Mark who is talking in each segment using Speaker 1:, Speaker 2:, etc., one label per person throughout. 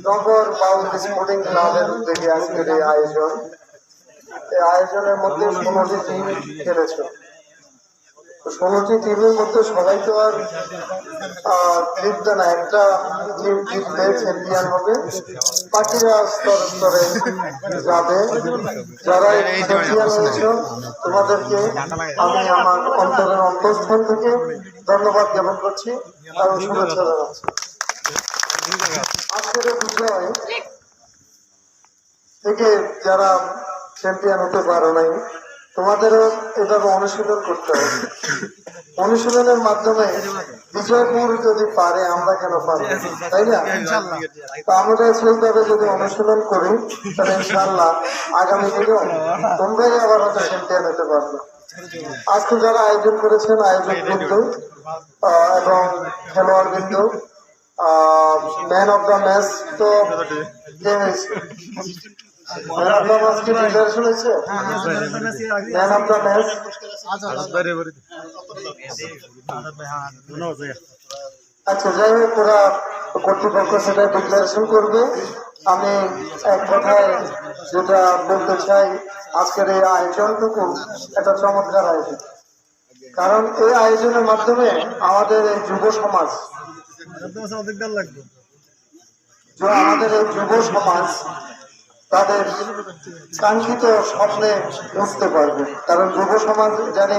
Speaker 1: Nagar Baul sporting ক্লাবের উদ্যোগে আজকের এই আয়োজন। এই আয়োজনের মধ্যে 16টি টিম খেলেছে। 16টি টিমের মধ্যে সবাই তো আর জিতবে না, একটা টিম জিতলে চ্যাম্পিয়ন হবে, বাকিরা স্তরে স্তরে যাবে। যারা চ্যাম্পিয়ন হয়েছে তোমাদেরকে আমি আমার অন্তরের অন্তঃস্থল থেকে ধন্যবাদ জ্ঞাপন করছি এবং শুভেচ্ছা জানাচ্ছি। আজকের বিষয় থেকে যারা চ্যাম্পিয়ন হতে পারো নাই, তোমাদেরও এভাবে অনুশীলন করতে হবে। অনুশীলনের মাধ্যমে বিজয়পুর যদি পারে, আমরা কেন পারবো, তাই না? তো আমরা সেইভাবে যদি অনুশীলন করি তাহলে ইনশাল্লাহ আগামী দিনেও তোমরাই আবার হয়তো চ্যাম্পিয়ন হতে পারবে। আজকে যারা আয়োজন করেছেন, আয়োজক বিন্দু এবং খেলোয়াড় বিন্দু, ম্যান অফ দ্য ম্যাচ তো কে হয়েছে? ম্যান অফ দ্য ম্যাচ কি ডিক্লারেশন হয়েছে? ম্যান অফ দ্য ম্যাচ আচ্ছা, যাই হোক, ওরা কর্তৃপক্ষ সেটা ডিক্লারেশন করবে। আমি এক কথায় যেটা বলতে চাই, আজকের এই আয়োজনটুকু একটা চমৎকার আয়োজন। কারণ এই আয়োজনের মাধ্যমে আমাদের এই যুব সমাজ তাদের কাঙ্ক্ষিত স্বপ্নে বুঝতে পারবে। কারণ যুব সমাজ জানি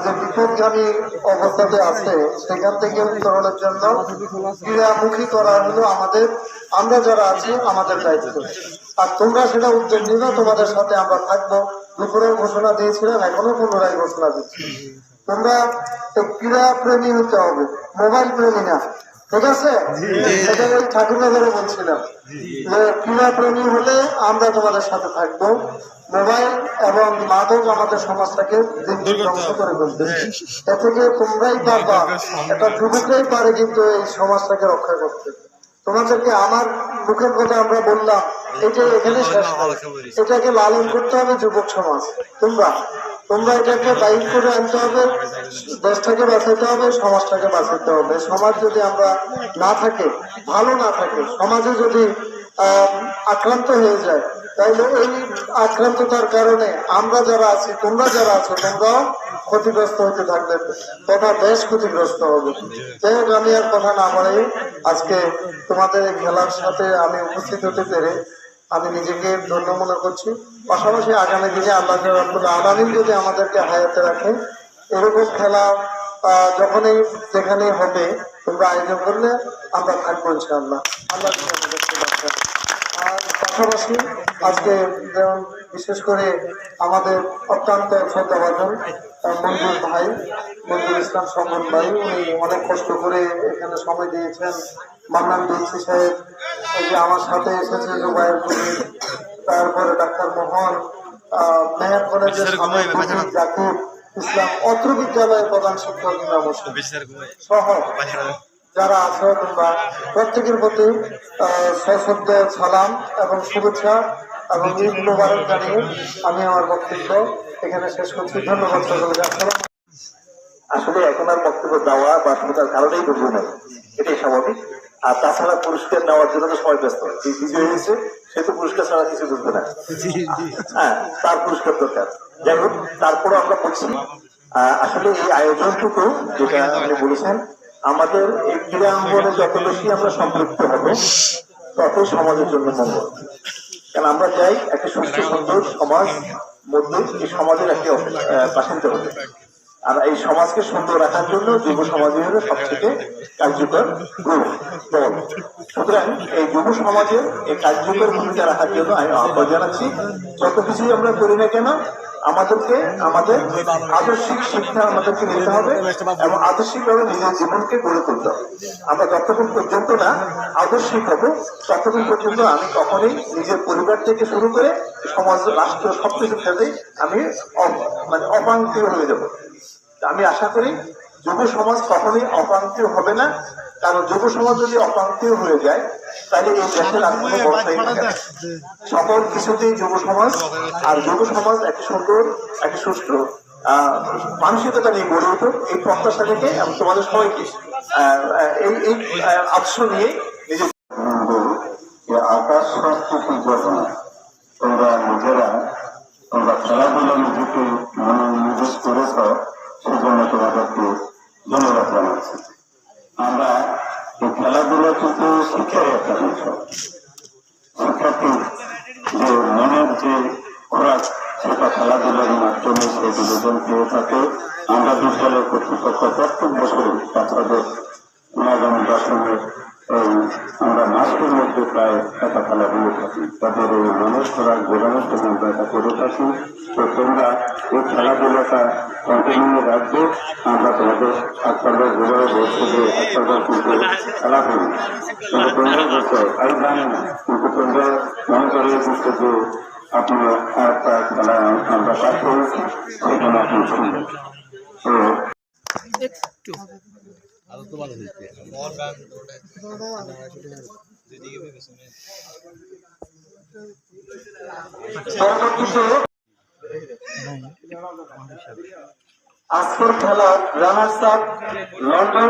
Speaker 1: যে বিপদগামী অবস্থাতে আছে, সেখান থেকে উত্তরণের জন্য ক্রীড়ামুখী করা হলো আমরা যারা আছি আমাদের দায়িত্ব। আর তোমরা সেটা উদ্যোগ নিবে, তোমাদের সাথে আমরা থাকবো। দুপুরেও ঘোষণা দিয়েছিলাম, এখনো পুনরায় ঘোষণা দিচ্ছি, তোমরা ক্রীড়া প্রেমী হতে হবে, মোবাইল প্রেমী না। ঠিক আছে? সেটা ওই ঠাকুরনগরে বলছিলাম যে ক্রীড়া প্রেমী হলে আমরা তোমাদের সাথে থাকবো। মোবাইল এবং মাদক আমাদের সমাজটাকে ধ্বংস করে ফেলবে। এ থেকে তোমরাই পারবা, একটা যুবকরাই পারে কিন্তু এই সমাজটাকে রক্ষা করতে। তোমাদেরকে আমার মুখের কথা আমরা বললাম, এটা এখানে শেষ হয়। এটাকে লালন করতে হবে যুবক সমাজ। তোমরা এটাকে বাইক করে আনতে হবে, দেশটাকে বাঁচাতে হবে, সমাজটাকে বাঁচাতে হবে। সমাজ যদি আমরা না থাকে, ভালো না থাকে, সমাজে যদি আক্রান্ত হয়ে যায়, তাইলে এই আক্রান্ততার কারণে আমরা যারা আছি, তোমরা যারা আছো, তোমরাও ক্ষতিগ্রস্ত হতে থাকবে, তথা দেশ ক্ষতিগ্রস্ত হবে। যাই হোক, আমি আর কথা না বাড়াই, আজকে তোমাদের এই খেলার সাথে আমি উপস্থিত হতে পেরে আমি নিজেকে ধন্য মনে করছি। পাশাপাশি আগামী দিনে আল্লাহ রাব্বুল আলামিন যদি আমাদেরকে হায়াতে রাখে, এরকম খেলা যখনই যেখানেই হবে তোমরা আয়োজন করলে আমরা থাকবো ইনশাআল্লাহ। আল্লাহ আমাদেরকে রাখবেন। আর পাশাপাশি আজকে যেমন বিশেষ করে আমাদের অত্যন্ত শ্রদ্ধাভাজন মঞ্জুর ইসলাম সম্মান ভাই, উনি অনেক কষ্ট করে এখানে সময় দিয়েছেন। মান্নান দিচ্ছি সাহেব, ওই যে আমার সাথে এসেছে জুবাইর কবির, তারপরে ডাক্তার মোহন, মেহের কলেজের জাকির ইসলাম, অত্র বিদ্যালয়ের প্রধান শিক্ষক সহ যারা আছে, তোমরা প্রত্যেকের প্রতি সশ্রদ্ধ সালাম এবং শুভেচ্ছা এবং ঈদ মোবারক জানিয়ে আমি আমার বক্তব্য এখানে শেষ করছি। ধন্যবাদ সকলকে।
Speaker 2: আসলে এখন আর বক্তব্য দেওয়া বা শুনবার কারণেই বুঝবো না, এটাই স্বাভাবিক। আর তাছাড়া পুরস্কার নেওয়ার জন্য তো সবাই ব্যস্ত। যে বিজয় হয়েছে সে তো পুরস্কার ছাড়া কিছু বুঝবে না, হ্যাঁ, তার পুরস্কার দরকার। যাই হোক, তারপরে আমরা বলছি আসলে এই আয়োজনটুকু যেটা আপনি বলেছেন, আমাদের এই ক্রীড়া অঙ্গনে যত বেশি আমরা সম্পৃক্ত হবো ততই সমাজের জন্য মঙ্গল। কারণ আমরা চাই একটা সুস্থ সুন্দর সমাজ মধ্যে এই সমাজের একটি বাসিন্দা হতে। আর এই সমাজকে সুন্দর রাখার জন্য যুব সমাজই হলো সবথেকে কার্যকর দল। সুতরাং এই যুব সমাজের এই কার্যকর ভূমিকা রাখার জন্য আমি আহ্বান জানাচ্ছি, যত কিছুই আমরা করি না কেন আমাদেরকে আমাদের আদর্শিক শিক্ষা আমাদেরকে নিতে হবে এবং আদর্শিকভাবে নিজের জীবনকে গড়ে তুলতে হবে। আমরা যতক্ষণ পর্যন্ত না আদর্শিক হবো ততক্ষণ পর্যন্ত আমি কখনোই নিজের পরিবার থেকে শুরু করে সমাজ, রাষ্ট্র সবকিছুর সাথে আমি অপাঙ্ক্রিয় হয়ে যাবো। আমি আশা করি যুব সমাজ কখনোই অপাঙ্ক্রিয় হবে না। কারণ যুব সমাজ যদি অপাঙ্ক্রিয় হয়ে যায় তাহলে এই দেশের আর কোনো বড়াই থাকে না। সকল কিছুতেই যুব সমাজ, আর যুব সমাজ একটি সুন্দর, একটি সুষ্ঠু মানসিকতা নিয়ে গড়ে উঠুক, এই প্রত্যাশা থেকে আমি তোমাদের সবাইকে এই আদর্শ নিয়ে নিজের
Speaker 1: আকাশ সংস্কৃতির ঘটনা তোমরা নিজেরা তোমরা খেলাধুলা নিজেকে মনোনিবেশ করেছ, সেজন্য তোমাদেরকে ধন্যবাদ জানাচ্ছি। আমরা এই খেলাধুলা কিন্তু শিক্ষার একটা বিষয়। শিক্ষার্থীর যে মনের যে খোরাক সেটা খেলাধুলার মাধ্যমে সে বিনোদন পেয়ে থাকে। আমরা বিদ্যালয়ের কর্তৃপক্ষ প্রত্যেক বছর বাচ্চাদের আগামী দশমের আমরা মাসের মধ্যে প্রায় একটা খেলা দিয়ে থাকি। তাদের এই মনের খোরাক জোগানোর জন্য আমরা এটা করে থাকি। তো তোমরা এই খেলাধুলাটা কন্টিনিউ রাখবে। আমরা তোমাদের আপনাদের যেভাবে বলছি যে আপনাদের কিন্তু খেলা করি, কিন্তু তোমরা বলছো আমি জানি না, কিন্তু তোমরা মনে করে দিচ্ছে যে আপনি একটা খেলা আমরা পাঠ করেছি, সেখানে আপনি শুনবেন। তো আজকের খেলা রানার্স আপ লন্ডন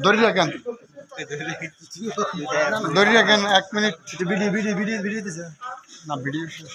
Speaker 3: ধরে রাখেন 1 মিনিট। ভিডিও দিছে না, ভিডিও শেষ।